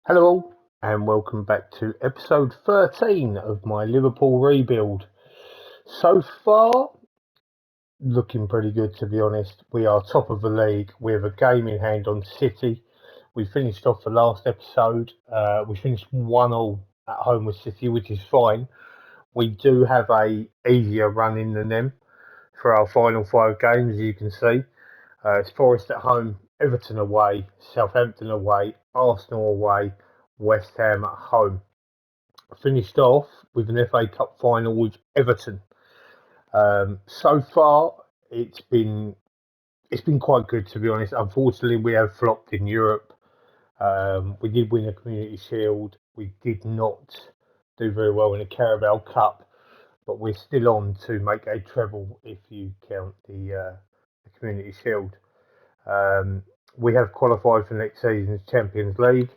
Hello, and welcome back to episode 13 of my Liverpool rebuild. So far, looking pretty good to be honest. We are top of the league. We have a game in hand on City. We finished off the last episode. We finished 1-1 at home with City, which is fine. We do have a easier run in than them for our final five games, as you can see. It's Forest at home, Everton away, Southampton away, Arsenal away, West Ham at home. Finished off with an FA Cup final with Everton. So far, it's been it's been quite good to be honest. Unfortunately, we have flopped in Europe. We did win a Community Shield. We did not do very well in the Carabao Cup, but we're still on to make a treble if you count the Community Shield. Um, we have qualified for next season's Champions League,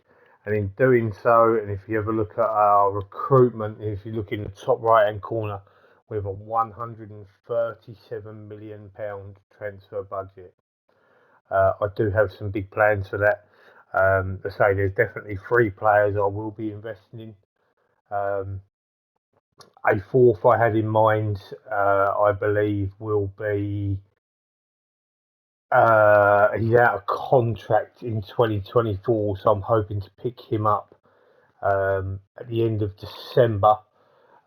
and in doing so, and if you ever look at our recruitment, if you look in the top right hand corner, we have a £137 million transfer budget. I do have some big plans for that. I say there's definitely three players I will be investing in. Um, a fourth I had in mind, I believe, will be he's out of contract in 2024, so I'm hoping to pick him up at the end of December.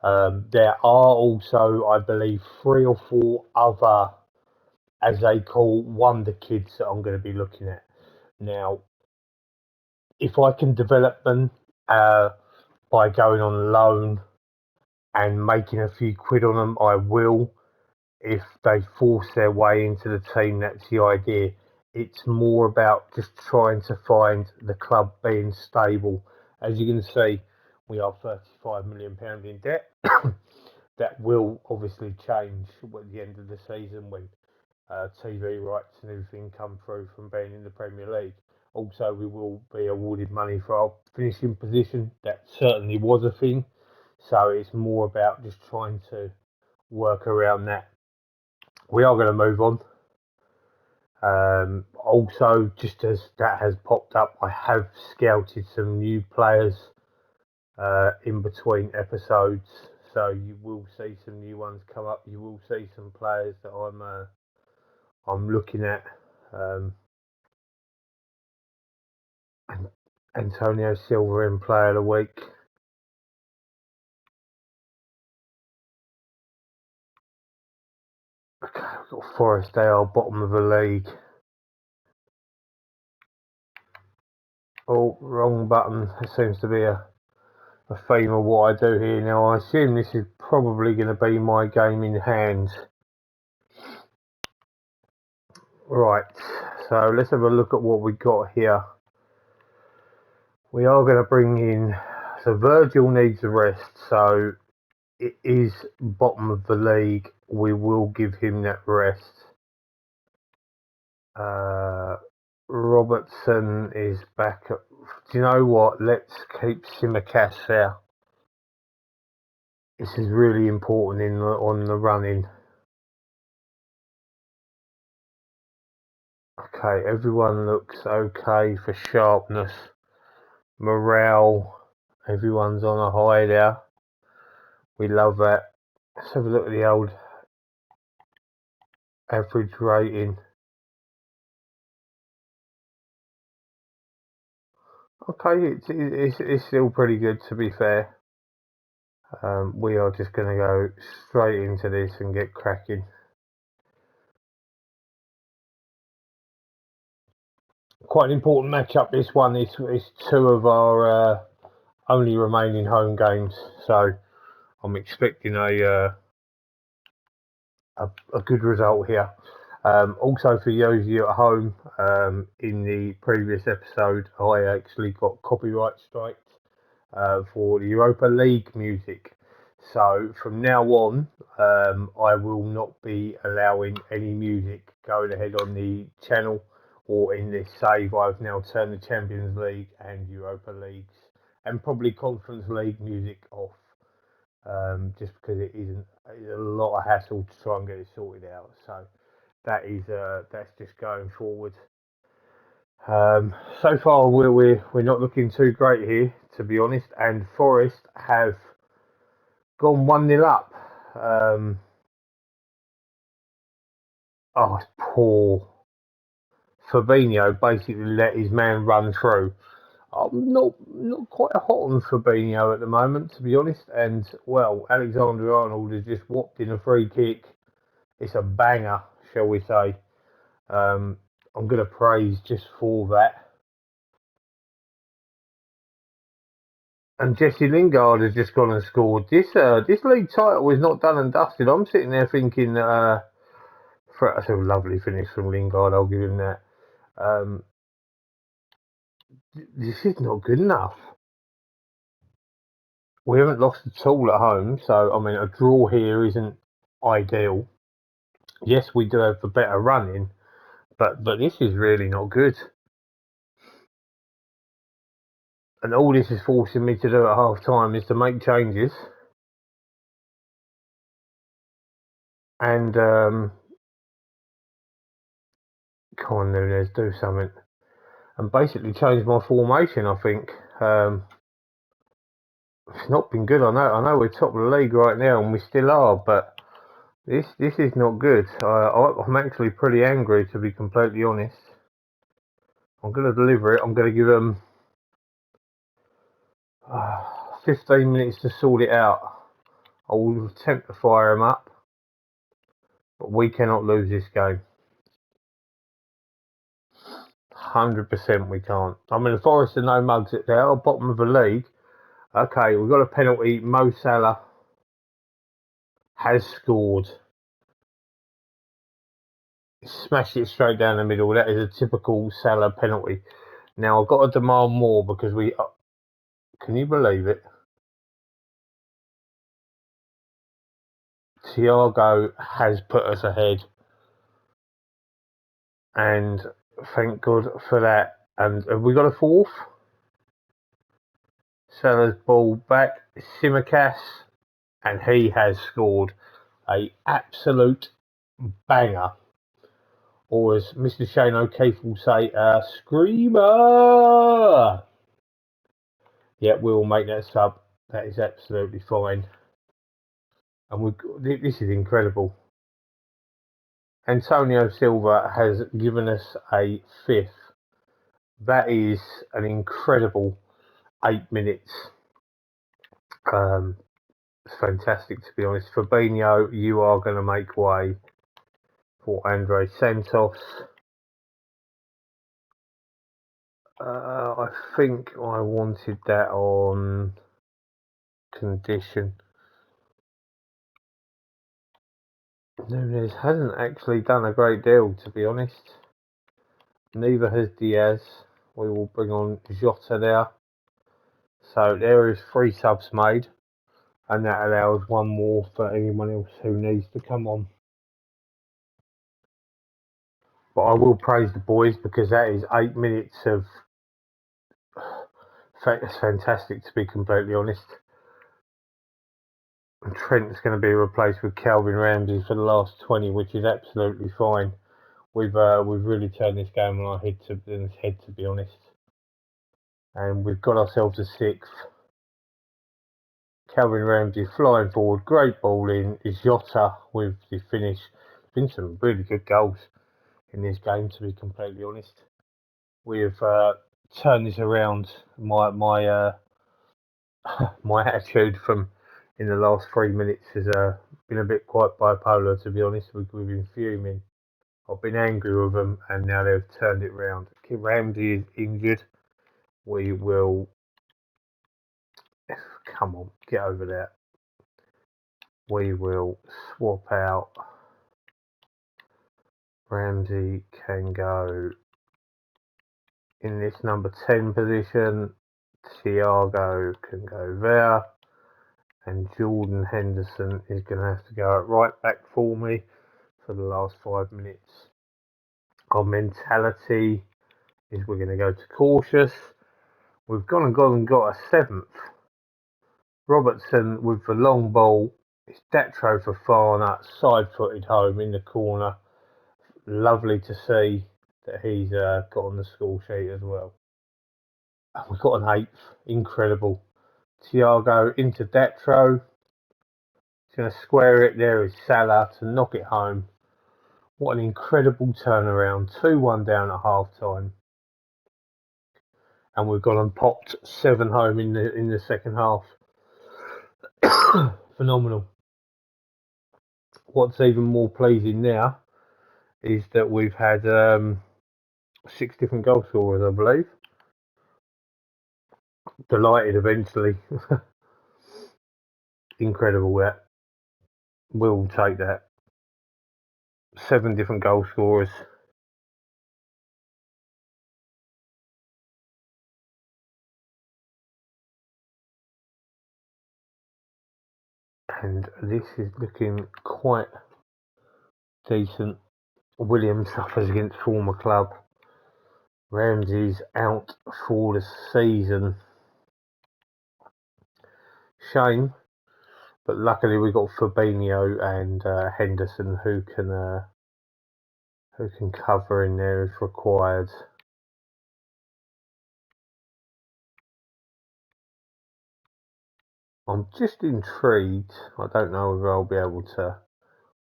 There are also, I believe, three or four other, as they call, wonder kids that I'm going to be looking at. Now, if I can develop them by going on loan and making a few quid on them, I will. If they force their way into the team, that's the idea. It's more about just trying to find the club being stable. As you can see, we are £35 million in debt. That will obviously change at the end of the season when TV rights and everything come through from being in the Premier League. Also, we will be awarded money for our finishing position. That certainly was a thing. So it's more about just trying to work around that. We are going to move on. Also, just as that has popped up, I have scouted some new players in between episodes, so you will see some new ones come up. You will see some players that I'm looking at. Um, Antonio Silva in Player of the Week. Okay, we've got Forest. They are bottom of the league. Oh, wrong button. There seems to be a theme of what I do here now. I assume this is probably going to be my game in hand. Right, so let's have a look at what we got here. We are going to bring in, so Virgil needs a rest, so it is bottom of the league. We will give him that rest. Robertson is back. Do you know what? Let's keep Simicast there. This is really important on the running. Okay, everyone looks okay for sharpness. Morale, everyone's on a high there. We love that. Let's have a look at the old average rating. Okay, it's still pretty good to be fair. We are just going to go straight into this and get cracking. Quite an important matchup. This one is two of our only remaining home games, so I'm expecting a good result here. Also, for those of you at home, in the previous episode, I actually got copyright striked for the Europa League music. So from now on, I will not be allowing any music going ahead on the channel or in this save. I've now turned the Champions League and Europa Leagues and probably Conference League music off, just because it's a lot of hassle to try and get it sorted out. So that's just going forward. So far, we're not looking too great here, to be honest. And Forest have gone 1-0 up. Um, it's poor. Fabinho basically let his man run through. I'm not quite hot on Fabinho at the moment, to be honest. And well, Alexander Arnold has just whopped in a free kick. It's a banger, shall we say? Um, I'm going to praise just for that. And Jesse Lingard has just gone and scored. This league title is not done and dusted. I'm sitting there thinking, that's a lovely finish from Lingard. I'll give him that. Um, this is not good enough. We haven't lost at all at home, so I mean a draw here isn't ideal. Yes, we do have the better running, but this is really not good. And all this is forcing me to do at half time is to make changes. And come on, Nunes, do something. And basically change my formation, I think. It's not been good, I know. I know we're top of the league right now, and we still are, but this is not good. I'm actually pretty angry, to be completely honest. I'm going to deliver it. I'm going to give them 15 minutes to sort it out. I will attempt to fire them up, but we cannot lose this game. 100% we can't. I mean, the Forest are no mugs at there, bottom of the league. Okay, we've got a penalty. Mo Salah has scored. Smashed it straight down the middle. That is a typical Salah penalty. Now, I've got to demand more because we... can you believe it? Thiago has put us ahead. And thank God for that. And have we got a fourth? Salah's ball back. Simicast. And he has scored a absolute banger. Or as Mr. Shane O'Keefe will say, a screamer! Yeah, we'll make that sub. That is absolutely fine. And this is incredible. Antonio Silva has given us a fifth. That is an incredible 8 minutes. It's fantastic, to be honest. Fabinho, you are going to make way for Andre Santos. I think I wanted that on condition. Nunes hasn't actually done a great deal, to be honest. Neither has Diaz. We will bring on Jota there. So there is 3 subs made, and that allows one more for anyone else who needs to come on. But I will praise the boys because that is 8 minutes of... That's fantastic, to be completely honest. And Trent's going to be replaced with Calvin Ramsey for the last 20, which is absolutely fine. We've really turned this game on our head, to be honest. And we've got ourselves a 6th. Calvin Ramsey flying forward, great ball in. Jota with the finish. Been some really good goals in this game, to be completely honest. We've turned this around. My my attitude from in the last 3 minutes has been a bit quite bipolar, to be honest. We've been fuming. I've been angry with them, and now they've turned it round. Ramsey is injured. We will... come on, get over that. We will swap out. Ramsey can go in this number 10 position. Thiago can go there. And Jordan Henderson is going to have to go at right back for me for the last 5 minutes. Our mentality is we're going to go to cautious. We've gone and got a 7th. Robertson with the long ball. It's Datro Fofana, side-footed home in the corner. Lovely to see that he's got on the score sheet as well. And we've got an 8th. Incredible. Thiago into Datro. He's going to square it. There is Salah to knock it home. What an incredible turnaround. 2-1 down at half time. And we've gone and popped 7 home in the second half. Phenomenal. What's even more pleasing now is that we've had 6 different goal scorers, I believe. Delighted eventually. Incredible that. We'll take that. 7 different goal scorers. And this is looking quite decent. Williams suffers against former club. Ramsey's out for the season. Shame, but luckily we got Fabinho and Henderson who can cover in there if required. I'm just intrigued. I don't know whether I'll be able to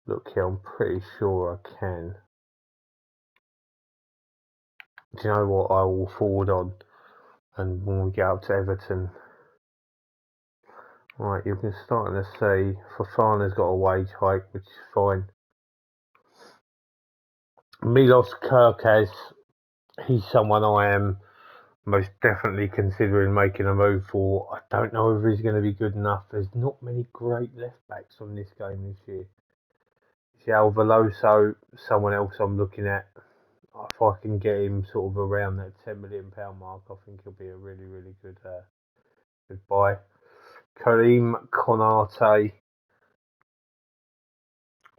look here. I'm pretty sure I can. Do you know what? I will forward on, and when we get up to Everton. Right, you've been starting to see Fofana's got a wage hike, which is fine. Milos Kerkez, he's someone I am most definitely considering making a move for. I don't know whether he's going to be good enough. There's not many great left backs on this game this year. João Veloso, someone else I'm looking at. If I can get him sort of around that £10 million mark, I think he'll be a really, really good buy. Karim Konate,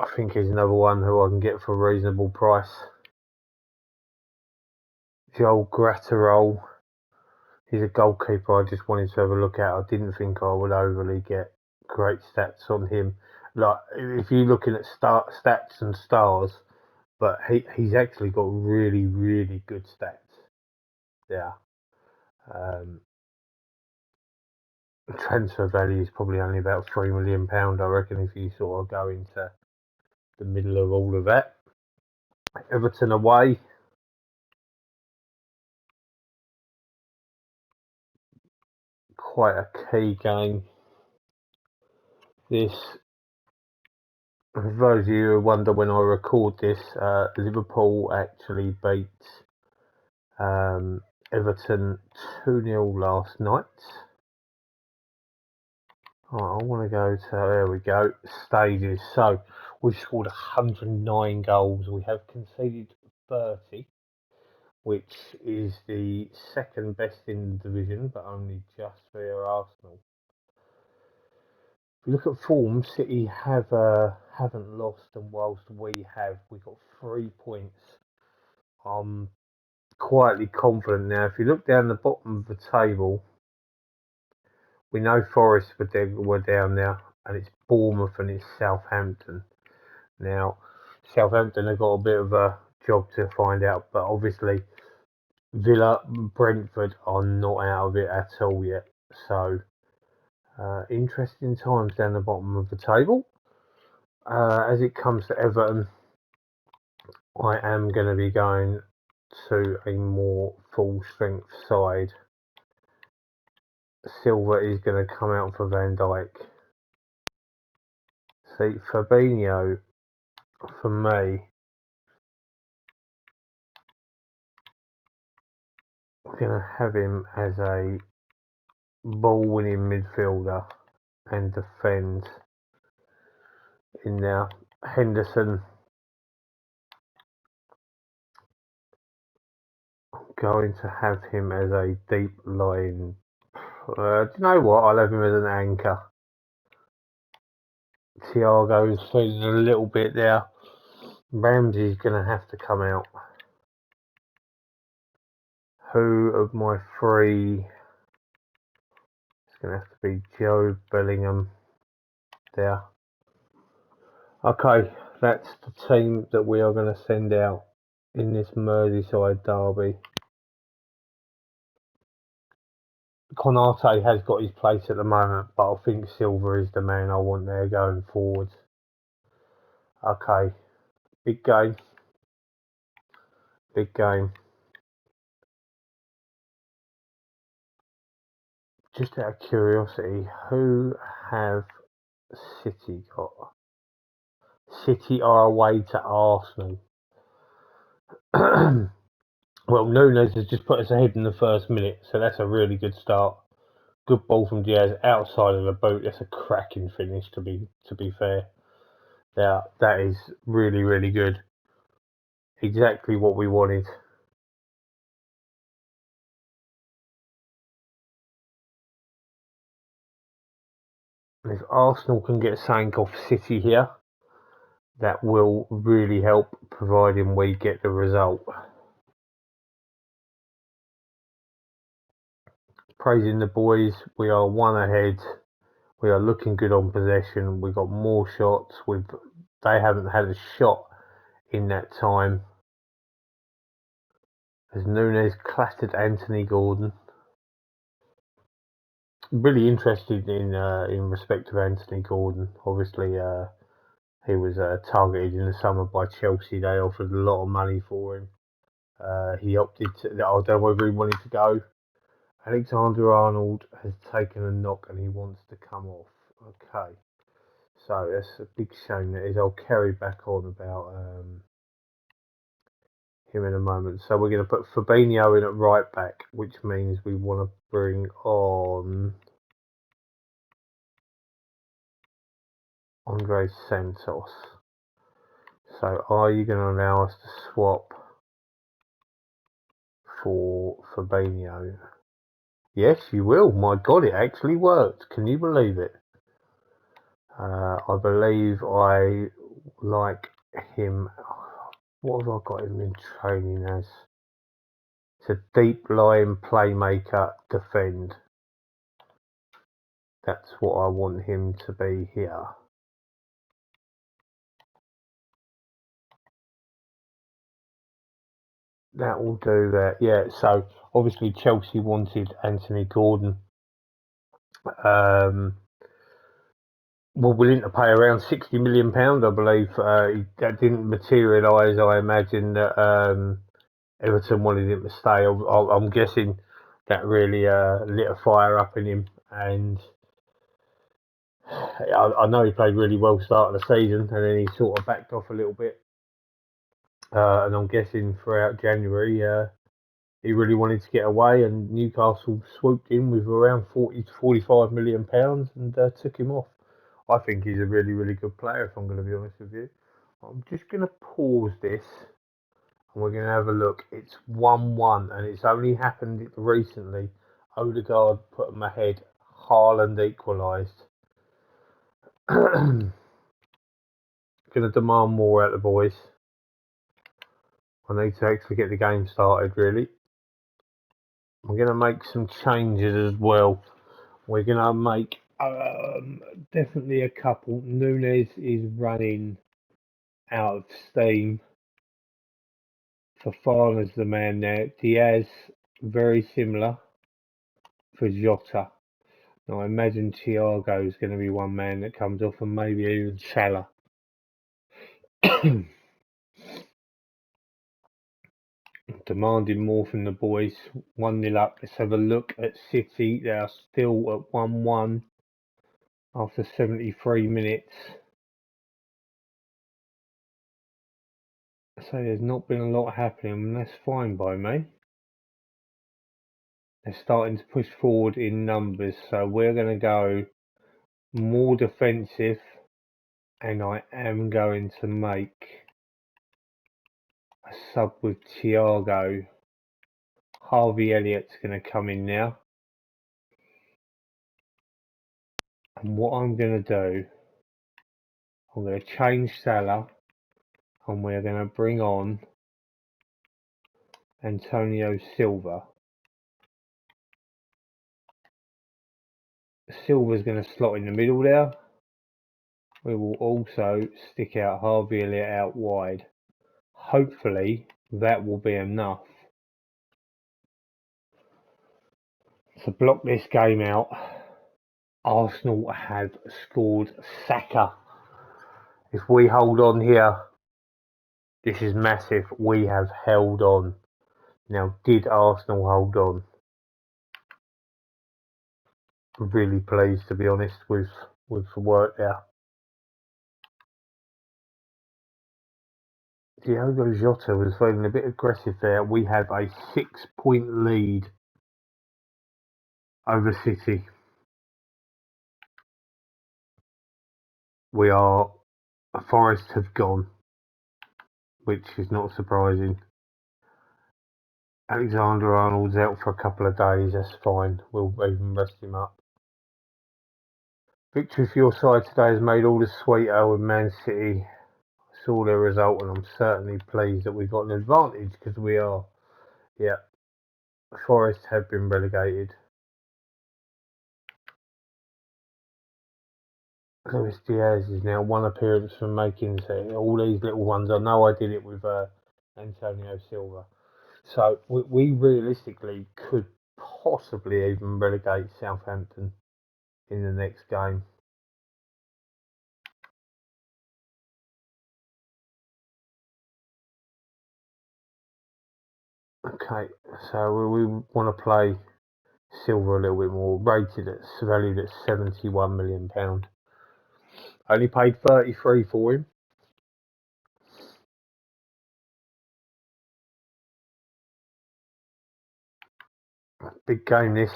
I think he's another one who I can get for a reasonable price. Joel Gratterol, he's a goalkeeper I just wanted to have a look at. I didn't think I would overly get great stats on him. Like, if you're looking at stats and stars, but he's actually got really, really good stats. Yeah. Transfer value is probably only about £3 million, I reckon, if you sort of go into the middle of all of that. Everton away. Quite a key game. This, for those of you who wonder when I record this, Liverpool actually beat Everton 2-0 last night. Right, I want to go to, there we go, stages. So, we've scored 109 goals. We have conceded 30, which is the second best in the division, but only just via Arsenal. If you look at form, City haven't lost, and whilst we have, we've got 3 points. I'm quietly confident now. If you look down the bottom of the table, we know Forest were down there, and it's Bournemouth and it's Southampton. Now, Southampton have got a bit of a job to find out, but obviously Villa, Brentford are not out of it at all yet. So, interesting times down the bottom of the table. As it comes to Everton, I am going to be going to a more full strength side. Silva is going to come out for Van Dijk. See, Fabinho, for me, I'm going to have him as a ball-winning midfielder and defend in there. Henderson, I'm going to have him as a deep line. Do you know what? I'll have him as an anchor. Thiago's feeling a little bit there. Ramsey's going to have to come out. Who of my 3? It's going to have to be Joe Bellingham there. Okay, that's the team that we are going to send out in this Merseyside derby. Konate has got his place at the moment, but I think Silva is the man I want there going forward. Okay, big game. Big game. Just out of curiosity, who have City got? City are away to Arsenal. Well, Nunes has just put us ahead in the first minute, so that's a really good start. Good ball from Diaz outside of the boot. That's a cracking finish, to be fair. Yeah, that is really, really good. Exactly what we wanted. And if Arsenal can get something off City here, that will really help, providing we get the result. Praising the boys, we are one ahead. We are looking good on possession. We got more shots. They haven't had a shot in that time. As Nunes clattered Anthony Gordon. Really interested in respect of Anthony Gordon. Obviously, he was targeted in the summer by Chelsea. They offered a lot of money for him. He opted to. I don't know whether he wanted to go. Alexander-Arnold has taken a knock and he wants to come off. Okay, so that's a big shame. That is. I'll carry back on about him in a moment. So we're going to put Fabinho in at right back, which means we want to bring on Andre Santos. So are you going to allow us to swap for Fabinho? Yes, you will. My God, it actually worked. Can you believe it? I believe I like him. What have I got him in training as? It's a deep line playmaker, defend. That's what I want him to be here. That will do that. Yeah, so obviously Chelsea wanted Anthony Gordon. Well, willing to pay around £60 million, I believe. That didn't materialise. I imagine that Everton wanted him to stay. I'm guessing that really lit a fire up in him. And I know he played really well start of the season, and then he sort of backed off a little bit. And I'm guessing throughout January, he really wanted to get away, and Newcastle swooped in with around 40 to 45 million pounds and took him off. I think he's a really, really good player, if I'm going to be honest with you. I'm just going to pause this and we're going to have a look. It's 1-1 and it's only happened recently. Odegaard put him ahead. Haaland equalised. Going to demand more out of the boys. I need to actually get the game started, really. I'm going to make some changes as well. We're going to make definitely a couple. Nunes is running out of steam. Fofana's the man there. Diaz, very similar for Jota. Now I imagine Thiago is going to be one man that comes off, and maybe even Salah. Demanding more from the boys. 1-0 up. Let's have a look at City. They are still at 1-1 after 73 minutes. So there's not been a lot happening, and that's fine by me. They're starting to push forward in numbers, so we're going to go more defensive, and I am going to make a sub with Thiago. Harvey Elliott's going to come in now. And what I'm going to do, I'm going to change Salah and we're going to bring on Antonio Silva. Silva's going to slot in the middle there. We will also stick out Harvey Elliott out wide. Hopefully That will be enough to block this game out. Arsenal have scored Saka. If we hold on here, this is massive. We have held on. Now, did Arsenal hold on? I'm really pleased, to be honest, with the work there. Diogo Jota was feeling a bit aggressive there. We have a 6-point lead over City. Forest have gone, which is not surprising. Alexander-Arnold's out for a couple of days, that's fine. We'll even rest him up. Victory for your side today has made all the sweeter with Man City. I saw their result and I'm certainly pleased that we got an advantage because we are. Yeah, Forest have been relegated. Luis Diaz is now one appearance from making all these little ones. I know I did it with Antonio Silva. So we realistically could possibly even relegate Southampton in the next game. Okay, so we want to play Silva a little bit more. Valued at £71 million. Only paid 33 for him. Big game this.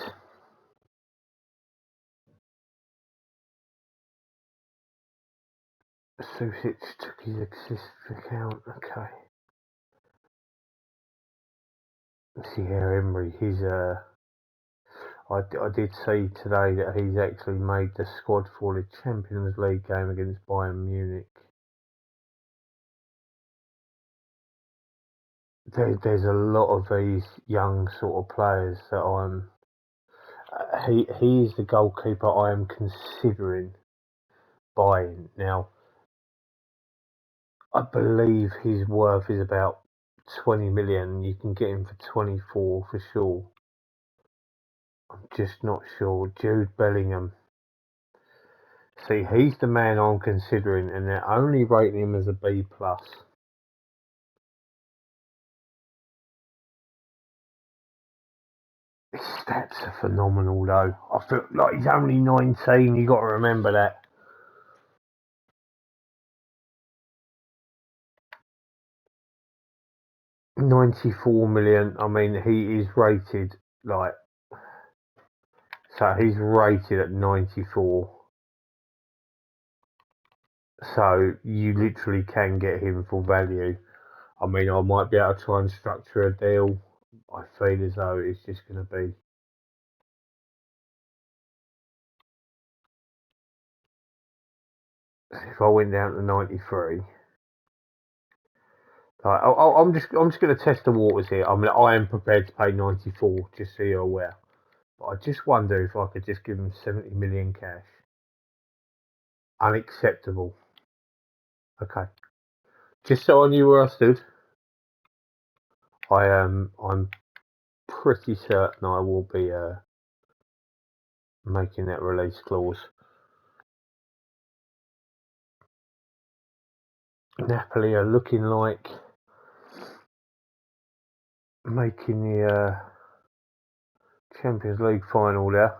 Susic took his assist account. Okay. Thierry Emery, I did see today that he's actually made the squad for the Champions League game against Bayern Munich. There's a lot of these young sort of players that he is the goalkeeper I am considering buying. Now, I believe his worth is about 20 million. You can get him for 24 for sure. I'm just not sure. Jude Bellingham. See, he's the man I'm considering, and they're only rating him as a B+. His stats are phenomenal, though. I feel like he's only 19. You got to remember that. £94 million. I mean, he is rated so he's rated at 94. So you literally can get him for value. I mean, I might be able to try and structure a deal. I feel as though it's just going to be. If I went down to 93. I'm just going to test the waters here. I mean, I am prepared to pay 94, just so you're aware. But I just wonder if I could just give him 70 million cash. Unacceptable. Okay. Just so I knew where I stood. I'm pretty certain I will be making that release clause. Napoli are looking like making the Champions League final there.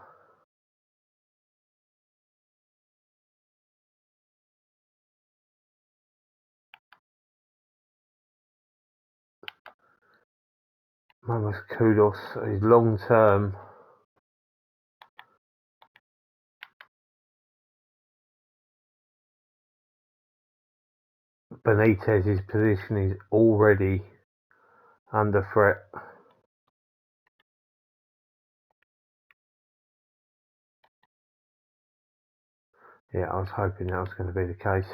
Mamas Kudos is long term. Benitez's position is already under threat. Yeah, I was hoping that was going to be the case.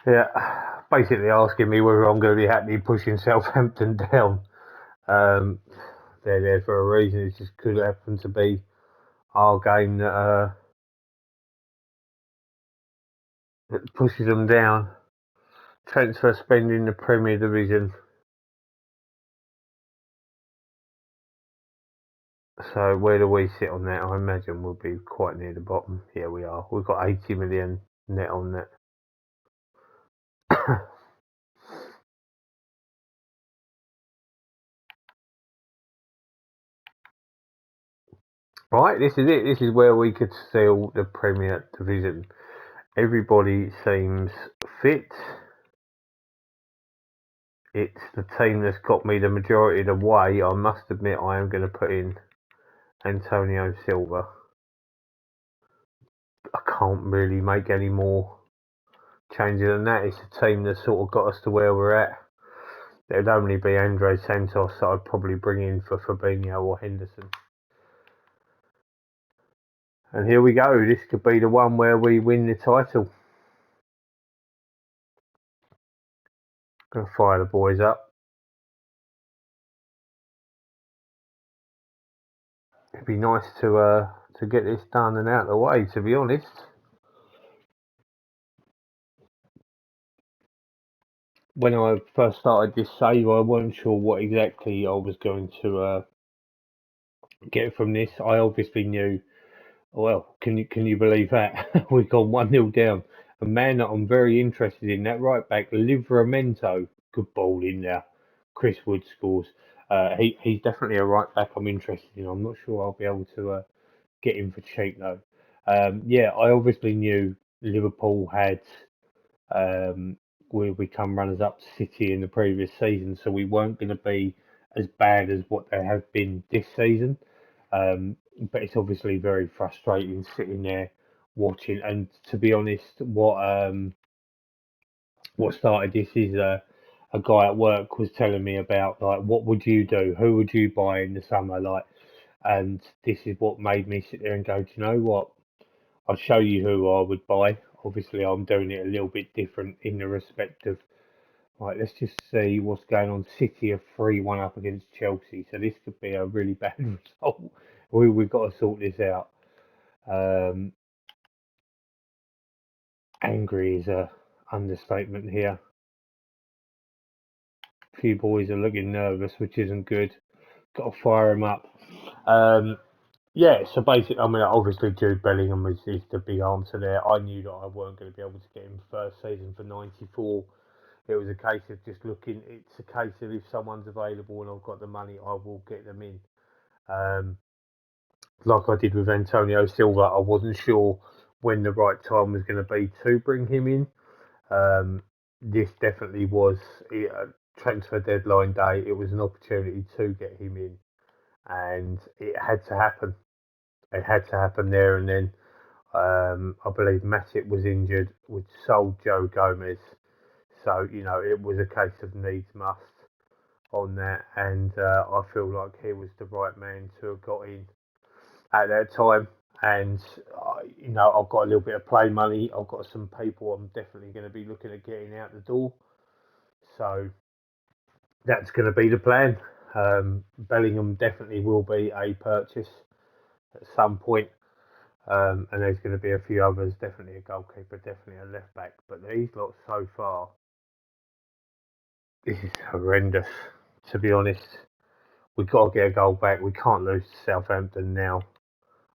Yeah, basically asking me whether I'm going to be happy pushing Southampton down. Um, they're there for a reason. It just could happen to be our game that pushes them down. Transfer spending in the Premier Division. So where do we sit on that? I imagine we'll be quite near the bottom. Yeah, we are. We've got 80 million net on that. Right, this is it. This is where we could seal the Premier Division. Everybody seems fit. It's the team that's got me the majority of the way. I must admit I am going to put in Antonio Silva. I can't really make any more changes than that. It's a team that sort of got us to where we're at. There'd only be Andre Santos that I'd probably bring in for Fabinho or Henderson. And here we go. This could be the one where we win the title. Gonna fire the boys up. It'd be nice to get this done and out of the way, to be honest. When I first started this save, I wasn't sure what exactly I was going to get from this. I obviously knew. Well, can you believe that we've gone 1-0 down? A man that I'm very interested in, that right back, Livramento, good ball in there. Chris Wood scores. He's definitely a right back I'm interested in. I'm not sure I'll be able to get him for cheap though. Yeah, I obviously knew Liverpool had we come runners up to City in the previous season, so we weren't going to be as bad as what they have been this season. But it's obviously very frustrating sitting there watching. And to be honest, what started this is a guy at work was telling me about like what would you do? Who would you buy in the summer? Like, and this is what made me sit there and go, do you know what? I'll show you who I would buy. Obviously, I'm doing it a little bit different in the respect of, right, let's just see what's going on. City are 3-1 up against Chelsea, so this could be a really bad result. We've got to sort this out. Um, Angry is a understatement here. A few boys are looking nervous, which isn't good. Got to fire them up. Yeah, so basically, I mean, obviously Jude Bellingham is the big answer there. I knew that I weren't going to be able to get him first season for 94. It was a case of just looking. It's a case of if someone's available and I've got the money, I will get them in. Um, like I did with Antonio Silva, I wasn't sure when the right time was going to be to bring him in. This definitely was transfer deadline day. It was an opportunity to get him in, and it had to happen. It had to happen there and then. I believe Matip was injured, which sold Joe Gomez. So, it was a case of needs must on that. And I feel like he was the right man to have got in at that time. And, I've got a little bit of play money. I've got some people I'm definitely going to be looking at getting out the door. So that's going to be the plan. Bellingham definitely will be a purchase at some point. And there's going to be a few others, definitely a goalkeeper, definitely a left back. But these lots so far, this is horrendous, to be honest. We've got to get a goal back. We can't lose to Southampton now.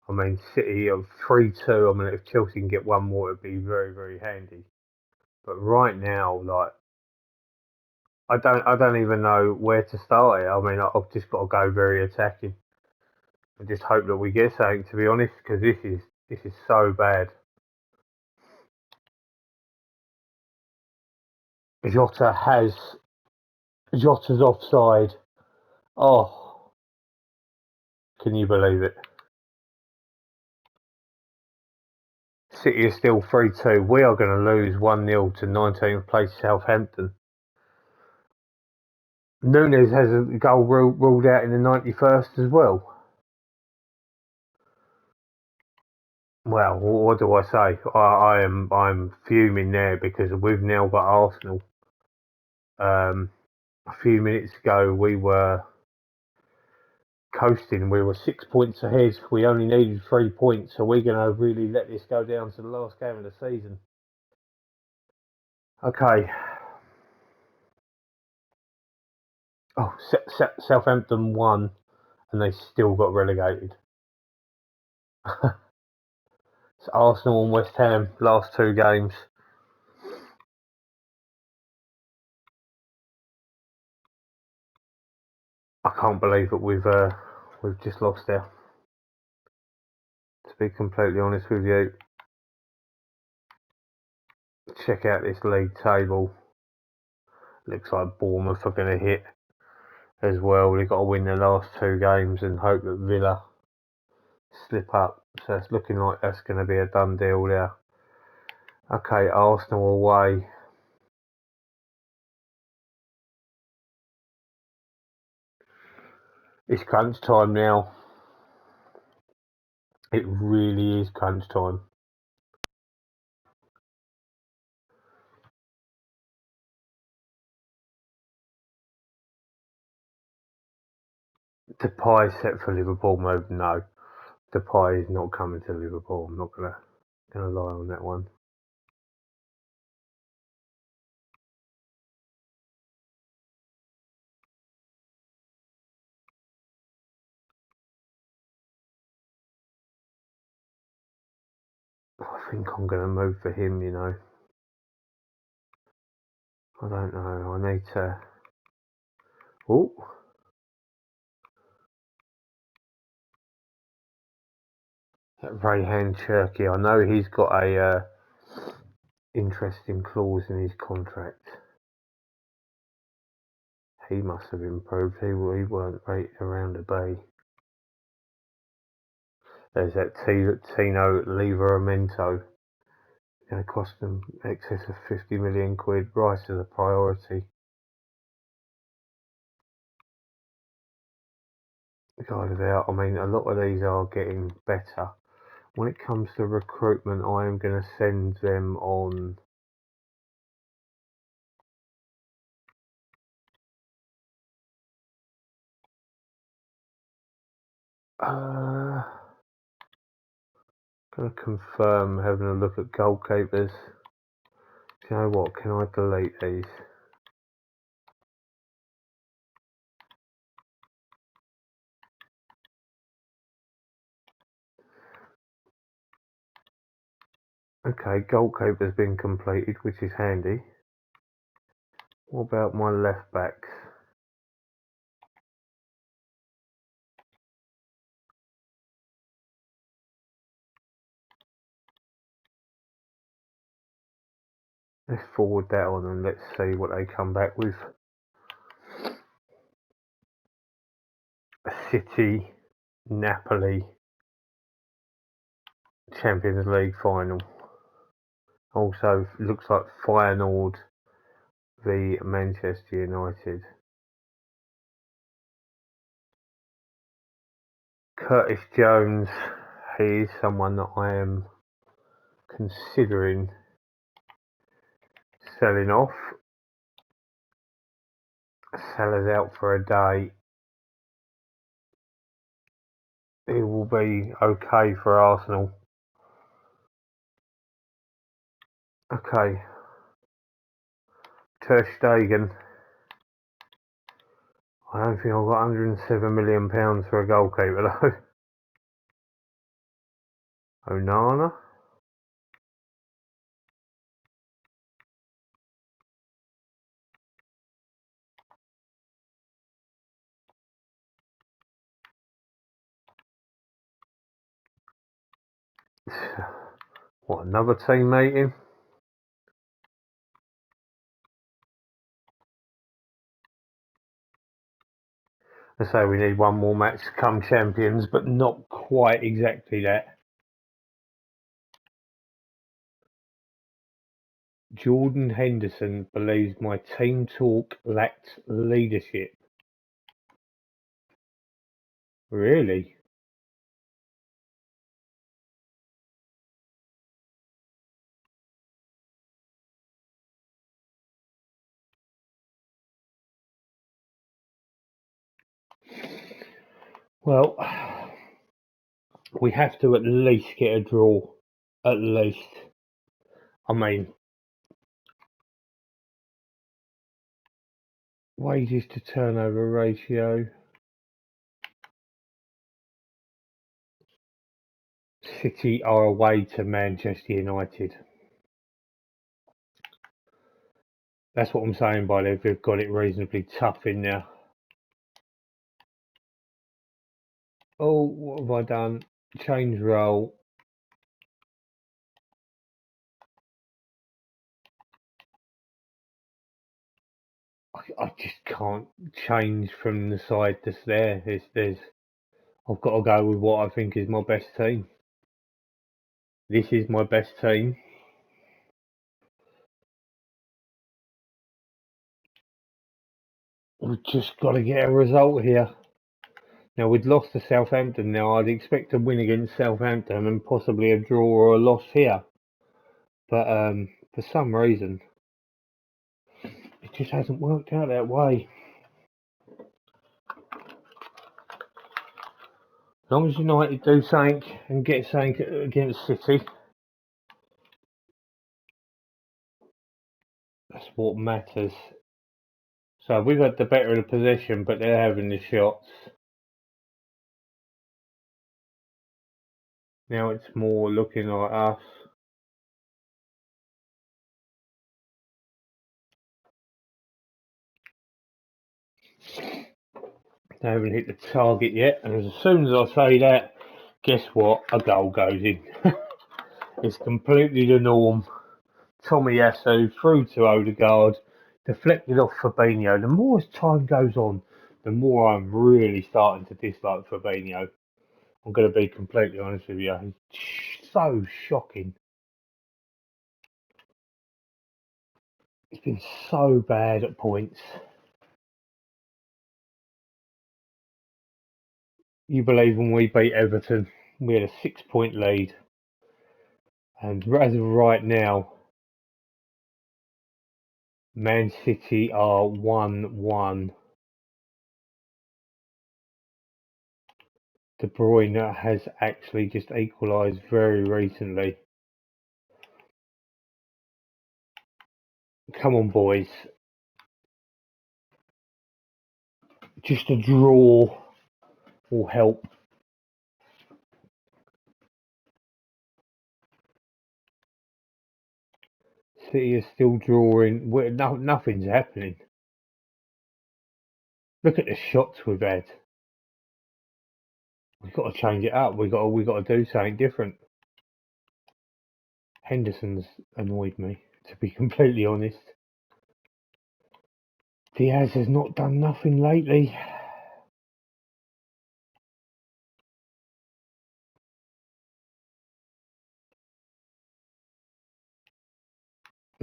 I mean, City of 3-2. I mean, if Chelsea can get one more, it'd be very, very handy. But right now, like, I don't even know where to start it. I mean, I've just got to go very attacking. I just hope that we get something, to be honest, because this is so bad. Jota's offside. Oh, can you believe it? City is still 3-2. We are going to lose 1-0 to 19th place Southampton. Nunes has a goal ruled out in the 91st as well. Well, what do I say? I'm fuming there because we've now got Arsenal A few minutes ago, we were coasting. We were 6 points ahead. We only needed 3 points, so we're going to really let this go down to the last game of the season. Okay. Oh, Southampton won, and they still got relegated. It's Arsenal and West Ham, last 2 games. I can't believe that we've just lost there. To be completely honest with you, check out this league table. Looks like Bournemouth are going to hit as well. They've got to win their last 2 games and hope that Villa slip up. So it's looking like that's going to be a done deal there. Okay, Arsenal away. It's crunch time now. It really is crunch time. Depay set for Liverpool mode? No. Depay is not coming to Liverpool. I'm not gonna lie on that one. I think I'm gonna move for him, you know. I don't know. I need to. Oh. That Rayhan Cherky. I know he's got a interesting clause in his contract. He must have improved. He weren't rated around a B. There's that Tino Livramento. Going to cost them excess of 50 million quid. Rice is a priority. The guy is out. I mean, a lot of these are getting better. When it comes to recruitment, I am going to send them on. Going to confirm having a look at goalkeepers. Do you know what? Can I delete these? Okay, goalkeeper's been completed, which is handy. What about my left backs? Let's forward that on and let's see what they come back with. City, Napoli, Champions League final. Also, looks like Feyenoord v Manchester United. Curtis Jones, he is someone that I am considering selling off. Salah's out for a day. It will be okay for Arsenal. Okay. Ter Stegen. I don't think I've got £107 million for a goalkeeper though. Onana. What, another team meeting? I say we need one more match to become champions, but not quite exactly that. Jordan Henderson believes my team talk lacked leadership. Really? Well, we have to at least get a draw. At least. I mean, wages to turnover ratio. City are away to Manchester United. That's what I'm saying by they've got it reasonably tough in there. Oh, what have I done? Change role. I just can't change from the side that's there. I've got to go with what I think is my best team. This is my best team. We've just got to get a result here. Now, we'd lost to Southampton. Now, I'd expect to win against Southampton and possibly a draw or a loss here. But for some reason, it just hasn't worked out that way. As long as United do something and get something against City, that's what matters. So we've had the better of the possession, but they're having the shots. Now it's more looking like us. They haven't hit the target yet, and as soon as I say that, guess what? A goal goes in. It's completely the norm. Tomiyasu through to Odegaard, deflected off Fabinho. The more as time goes on, the more I'm really starting to dislike Fabinho. I'm going to be completely honest with you. He's so shocking. It's been so bad at points. You believe when we beat Everton, we had a 6-point lead. And as of right now, Man City are 1-1. De Bruyne has actually just equalised very recently. Come on, boys. Just a draw will help. City is still drawing. Nothing's happening. Look at the shots we've had. We've got to change it up. We've got to do something different. Henderson's annoyed me, to be completely honest. Diaz has not done nothing lately.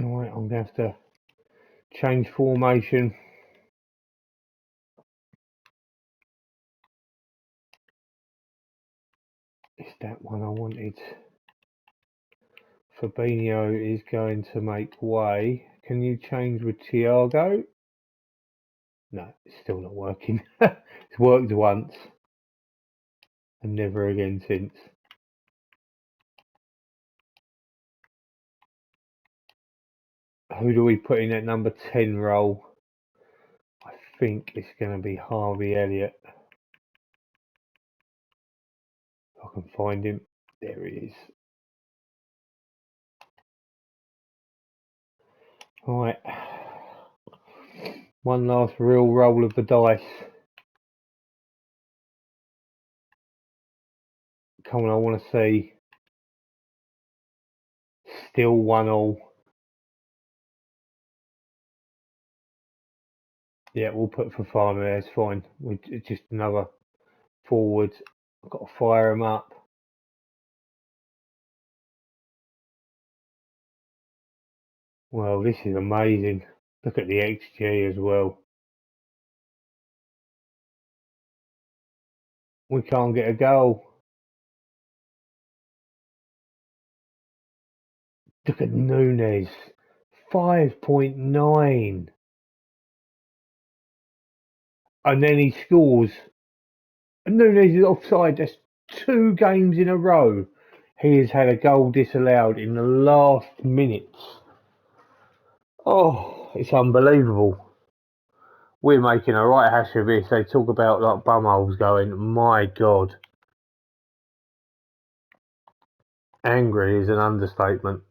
Alright, I'm going to have to change formation. It's that one I wanted. Fabinho is going to make way. Can you change with Thiago? No, it's still not working. It's worked once and never again since. Who do we put in that number 10 role? I think it's going to be Harvey Elliott. If I can find him. There he is. Right. One last real roll of the dice. Come on, I want to see. Still 1-1. Yeah, we'll put Fofana there, it's fine. It's just another forward. I've got to fire him up. Well, this is amazing. Look at the XG as well. We can't get a goal. Look at Nunes. 5.9. And then he scores. Nunes is offside. That's 2 games in a row. He has had a goal disallowed in the last minutes. Oh, it's unbelievable. We're making a right hash of this. They talk about like bumholes going. My God, angry is an understatement.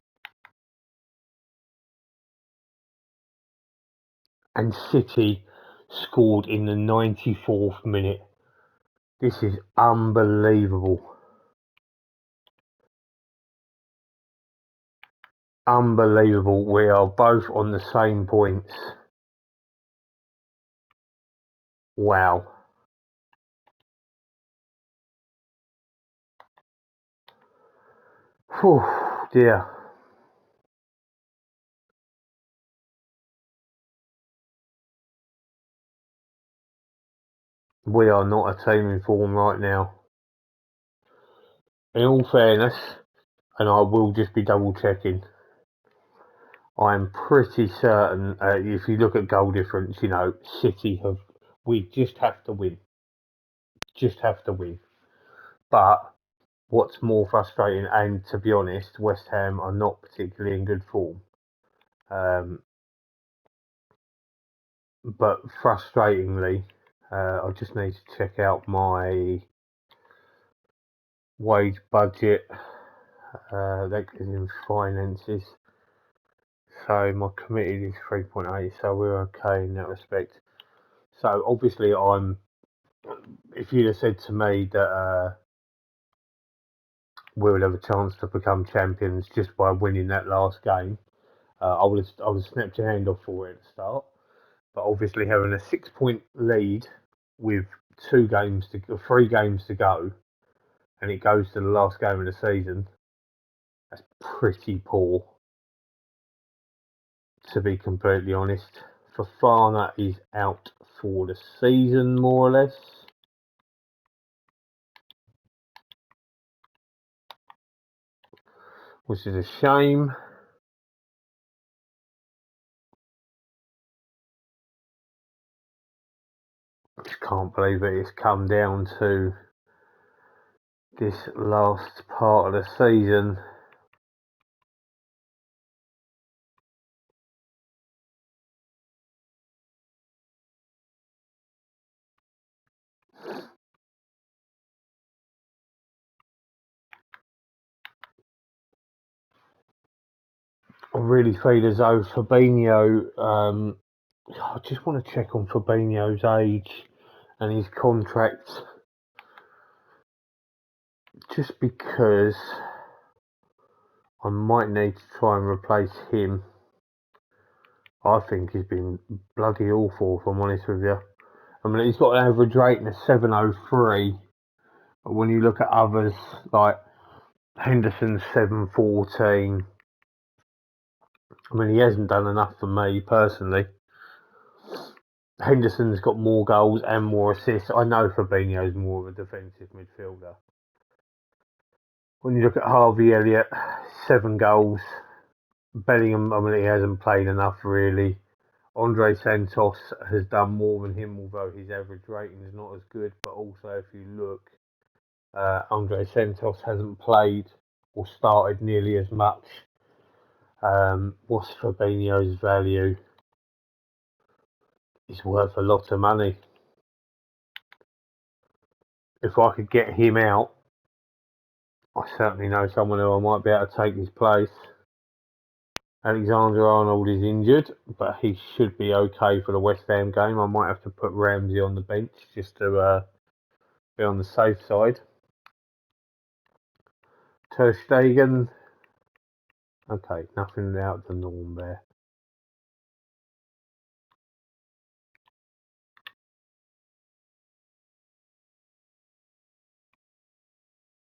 And City scored in the 94th minute. This is unbelievable. Unbelievable. We are both on the same points. Wow. Whew, dear. We are not a team in form right now. In all fairness, and I will just be double checking, I'm pretty certain if you look at goal difference, City have, we just have to win. Just have to win. But what's more frustrating, and to be honest, West Ham are not particularly in good form. But frustratingly, I just need to check out my wage budget. That is in finances. So my committed is 3.8, so we're okay in that respect. So obviously, if you'd have said to me that we would have a chance to become champions just by winning that last game, I would have snapped your hand off for it at the start. But obviously, having a 6-point lead with 3 games to go, and it goes to the last game of the season, that's pretty poor, to be completely honest. Fofana is out for the season, more or less. Which is a shame. I just can't believe it. It's come down to this last part of the season. I really feel as though Fabinho, I just want to check on Fabinho's age and his contract, just because I might need to try and replace him. I think he's been bloody awful, if I'm honest with you. I mean, he's got an average rating of 703, but when you look at others like Henderson's 714, I mean, he hasn't done enough for me personally. Henderson's got more goals and more assists. I know Fabinho's more of a defensive midfielder. When you look at Harvey Elliott, 7 goals. Bellingham, I mean, he hasn't played enough really. Andre Santos has done more than him, although his average rating is not as good. But also, if you look, Andre Santos hasn't played or started nearly as much. What's Fabinho's value? He's worth a lot of money. If I could get him out, I certainly know someone who I might be able to take his place. Alexander-Arnold is injured, but he should be okay for the West Ham game. I might have to put Ramsey on the bench just to be on the safe side. Ter Stegen, okay, nothing out of the norm there.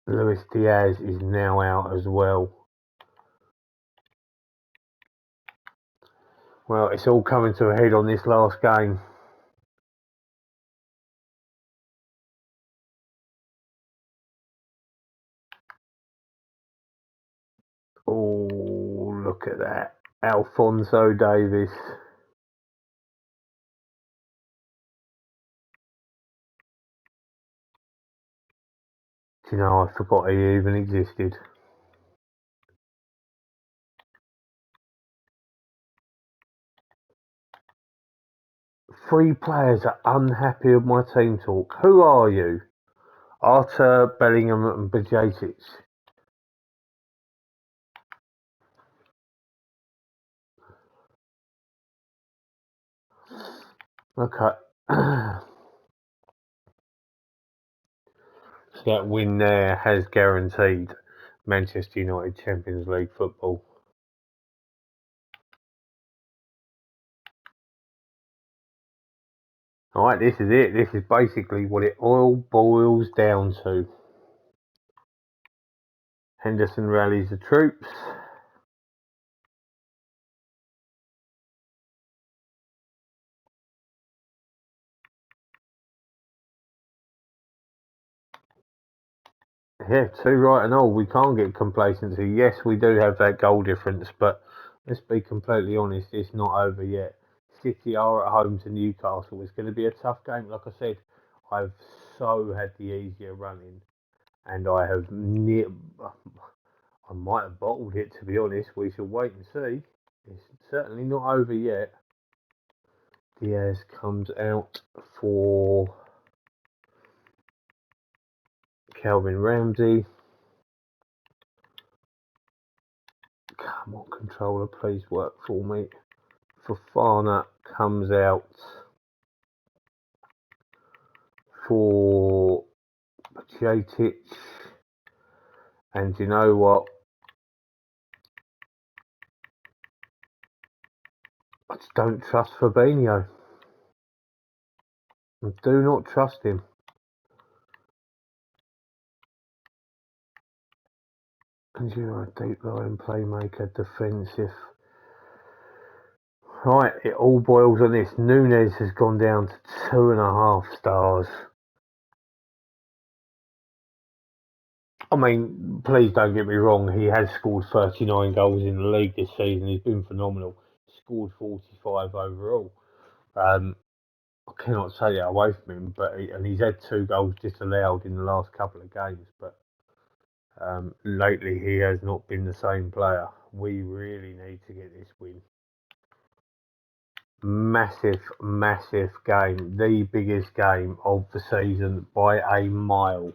Luis Diaz is now out as well. Well, it's all coming to a head on this last game. Oh, look at that. Alphonso Davies. Do you know, I forgot he even existed. Three players are unhappy with my team talk. Who are you? Arthur, Bellingham and Bajatic. Okay. So that win there has guaranteed Manchester United Champions League football. Alright, this is it. This is basically what it all boils down to. Henderson rallies the troops. Yeah, 2 right and all. We can't get complacency. Yes, we do have that goal difference, but let's be completely honest, it's not over yet. City are at home to Newcastle. It's going to be a tough game. Like I said, I've so had the easier running, and I have I might have bottled it, to be honest. We shall wait and see. It's certainly not over yet. Diaz comes out for Calvin Ramsey. Come on, controller, please work for me. Fofana comes out for Bajatic. And you know what? I just don't trust Fabinho. I do not trust him. And you're a deep line playmaker, defensive. Right, it all boils on this. Nunes has gone down to 2.5 stars. I mean, please don't get me wrong, he has scored 39 goals in the league this season. He's been phenomenal. He scored 45 overall. I cannot take that away from him, and he's had 2 goals disallowed in the last couple of games. But lately, he has not been the same player. We really need to get this win. Massive, massive game. The biggest game of the season by a mile.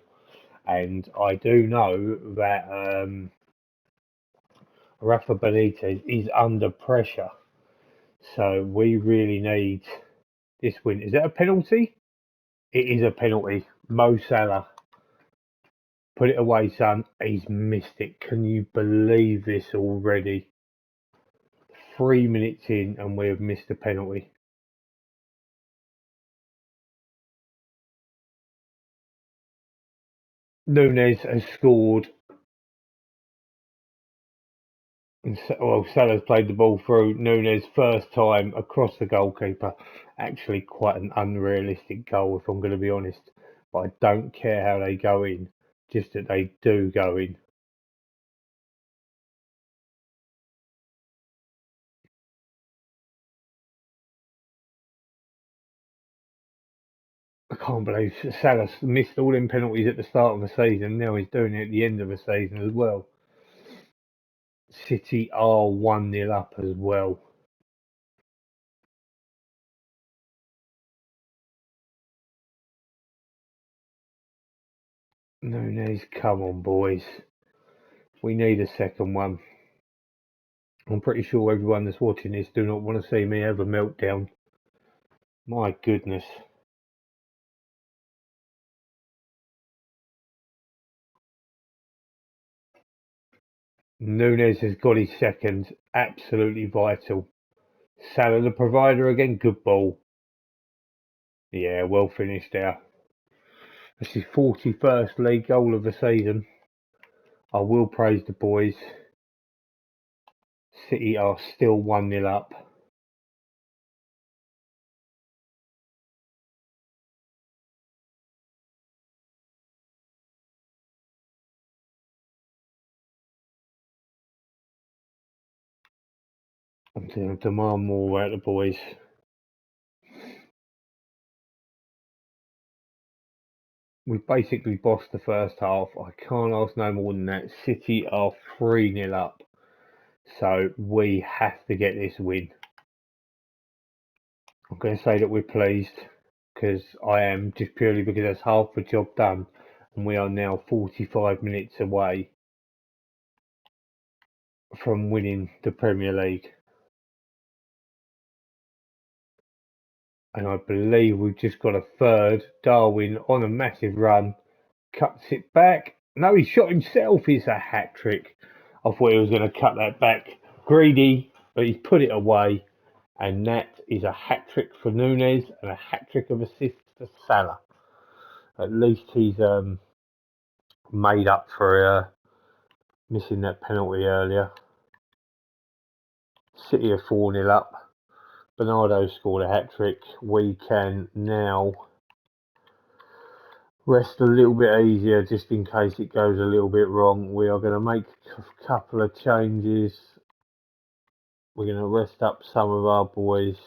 And I do know that Rafa Benitez is under pressure. So we really need this win. Is it a penalty? It is a penalty. Mo Salah. Put it away, son. He's missed it. Can you believe this already? 3 minutes in and we have missed a penalty. Nunes has scored. And Salah's played the ball through. Nunes first time across the goalkeeper. Actually, quite an unrealistic goal, if I'm going to be honest. But I don't care how they go in, just that they do go in. I can't believe Salah missed all them penalties at the start of the season. Now he's doing it at the end of the season as well. City are 1-0 up as well. Nunes, come on, boys. We need a second one. I'm pretty sure everyone that's watching this do not want to see me have a meltdown. My goodness. Nunes has got his second. Absolutely vital. Salah the provider again. Good ball. Yeah, well finished there. That's his 41st league goal of the season. I will praise the boys. City are still 1-0 up. I'm going to demand more out of the boys. We've basically bossed the first half. I can't ask no more than that. City are 3-0 up. So we have to get this win. I'm going to say that we're pleased because I am, just purely because that's half the job done. And we are now 45 minutes away from winning the Premier League. And I believe we've just got a third. Darwin on a massive run. Cuts it back. No, he shot himself. It's a hat trick. I thought he was going to cut that back. Greedy, but he's put it away. And that is a hat trick for Nunes and a hat trick of assists for Salah. At least he's made up for missing that penalty earlier. City are 4-0 up. Bernardo scored a hat trick. We can now rest a little bit easier just in case it goes a little bit wrong. We are going to make a couple of changes. We're going to rest up some of our boys.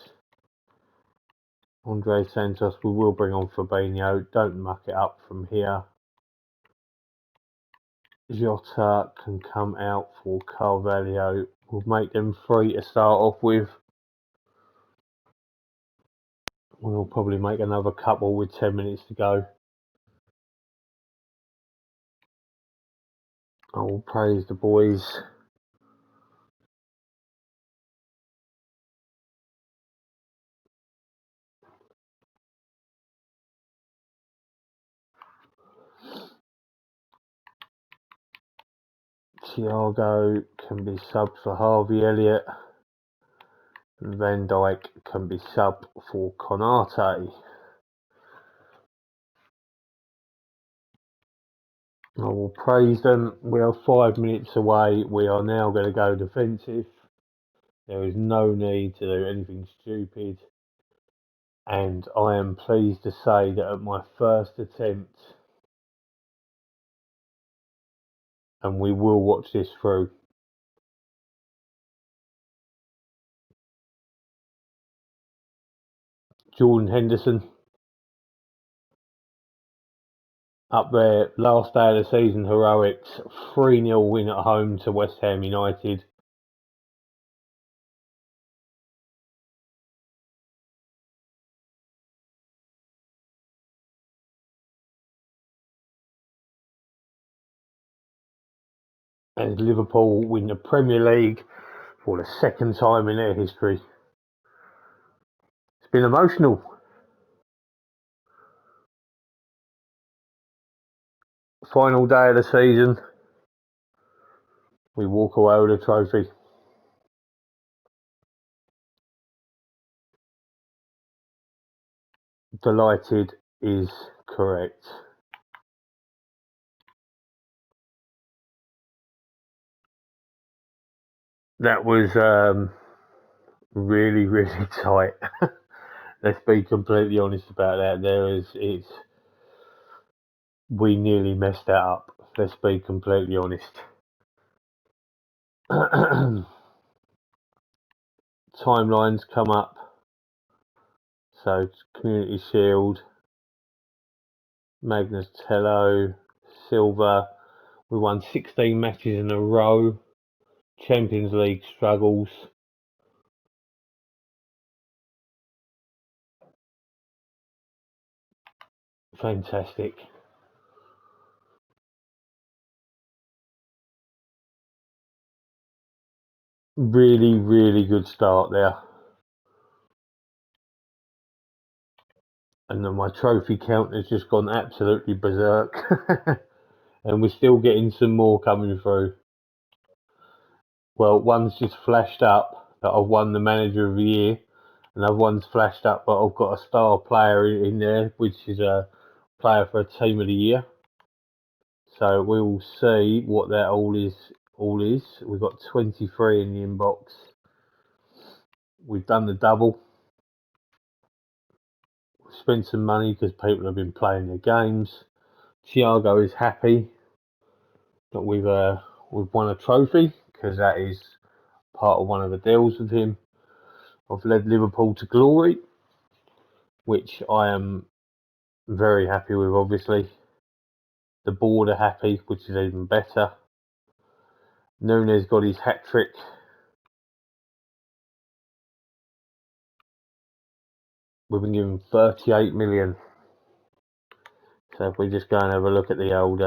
Andre Santos, we will bring on Fabinho. Don't muck it up from here. Jota can come out for Carvalho. We'll make them 3 to start off with. We'll probably make another couple with 10 minutes to go. I will praise the boys. Thiago can be subbed for Harvey Elliott. And Van Dijk can be subbed for Konate. I will praise them. We are 5 minutes away. We are now going to go defensive. There is no need to do anything stupid. And I am pleased to say that at my first attempt, and we will watch this through, Jordan Henderson, up there, last day of the season heroics, 3-0 win at home to West Ham United. As Liverpool win the Premier League for the second time in their history. It's been emotional. Final day of the season. We walk away with a trophy. Delighted is correct. That was really, really tight. Let's be completely honest about that. We nearly messed that up. Let's be completely honest. Timelines come up. So Community Shield, Magnus Tello, Silva. We won 16 matches in a row. Champions League struggles. Fantastic. Really, really good start there. And then my trophy count has just gone absolutely berserk. And we're still getting some more coming through. Well, one's just flashed up that I've won the Manager of the Year. Another one's flashed up that I've got a star player in there, which is a player for a Team of the Year. So we will see what that all is. We've got 23 in the inbox. We've done the double. We've spent some money because people have been playing their games. Thiago is happy that we've won a trophy because that is part of one of the deals with him. I've led Liverpool to glory, which I am very happy with, obviously. The board are happy, which is even better. Nunes got his hat-trick. We've been given 38 million. So if we just go and have a look at the old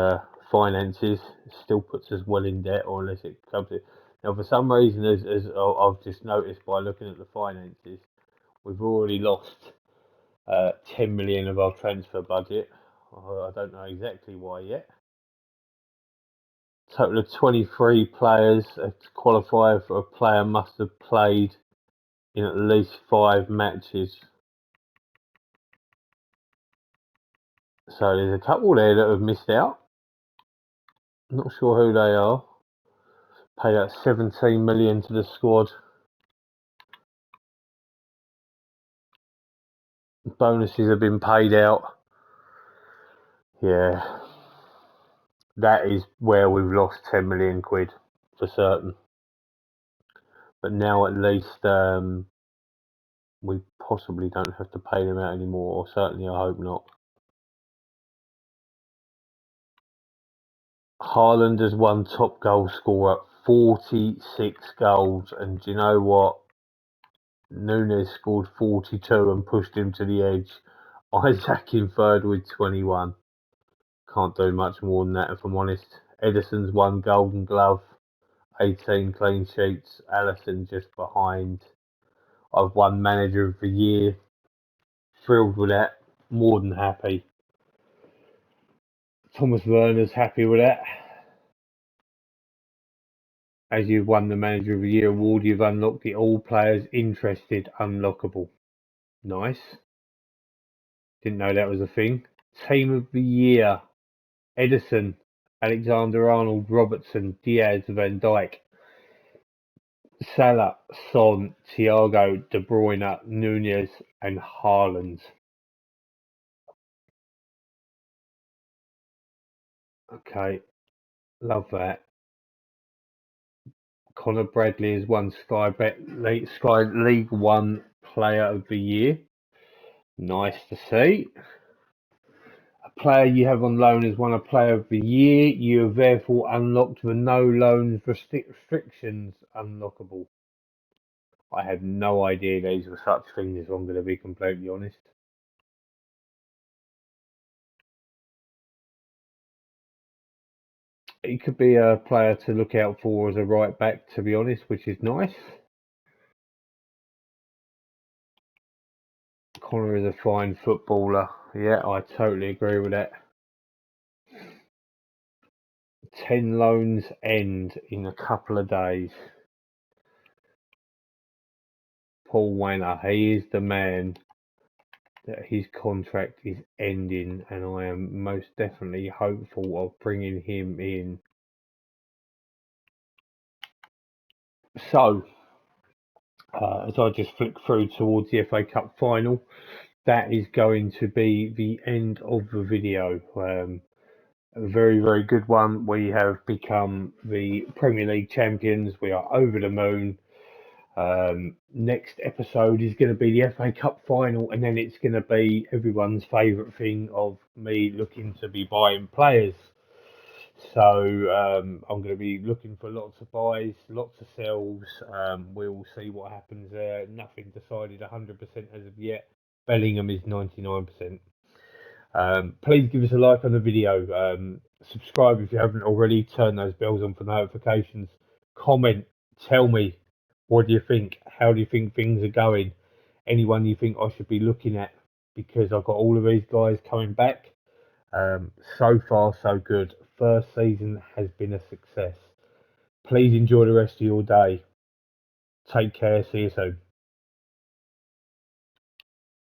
finances, it still puts us well in debt, or unless it comes to... Now, for some reason, as I've just noticed by looking at the finances, we've already lost 10 million of our transfer budget. I don't know exactly why yet. Total of 23 players. To qualify for a player must have played in at least 5 matches. So there's a couple there that have missed out. Not sure who they are. Paid out 17 million to the squad. Bonuses have been paid out. Yeah, that is where we've lost 10 million quid for certain. But now at least we possibly don't have to pay them out anymore, or certainly I hope not. Haaland has won top goal scorer, 46 goals, and do you know what? Nunes scored 42 and pushed him to the edge. Isaac in third with 21. Can't do much more than that if I'm honest. Edison's won Golden Glove, 18 clean sheets. Alisson just behind. I've won Manager of the Year. Thrilled with that. More than happy. Thomas Werner's happy with that. As you've won the Manager of the Year award, you've unlocked the all players interested unlockable. Nice. Didn't know that was a thing. Team of the Year. Edison, Alexander-Arnold, Robertson, Diaz, Van Dijk, Salah, Son, Thiago, De Bruyne, Nunez and Haaland. Okay, love that. Conor Bradley has won Sky League One Player of the Year. Nice to see. A player you have on loan has won a Player of the Year. You have therefore unlocked the no loans restrictions unlockable. I had no idea these were such things, if I'm going to be completely honest. He could be a player to look out for as a right back, to be honest, which is nice. Connor is a fine footballer. Yeah, I totally agree with that. 10 loans end in a couple of days. Paul Wanner, he is the man that his contract is ending, and I am most definitely hopeful of bringing him in. So, as I just flick through towards the FA Cup final, that is going to be the end of the video. A very, very good one. We have become the Premier League champions. We are over the moon. Next episode is going to be the FA Cup final, and then it's going to be everyone's favourite thing of me looking to be buying players. So I'm going to be looking for lots of buys, lots of sells. We will see what happens there. Nothing decided 100% as of yet. Bellingham is 99%. Please give us a like on the video. Subscribe if you haven't already. Turn those bells on for notifications. Comment. Tell me, what do you think? How do you think things are going? Anyone you think I should be looking at? Because I've got all of these guys coming back. So far, so good. First season has been a success. Please enjoy the rest of your day. Take care. See you soon.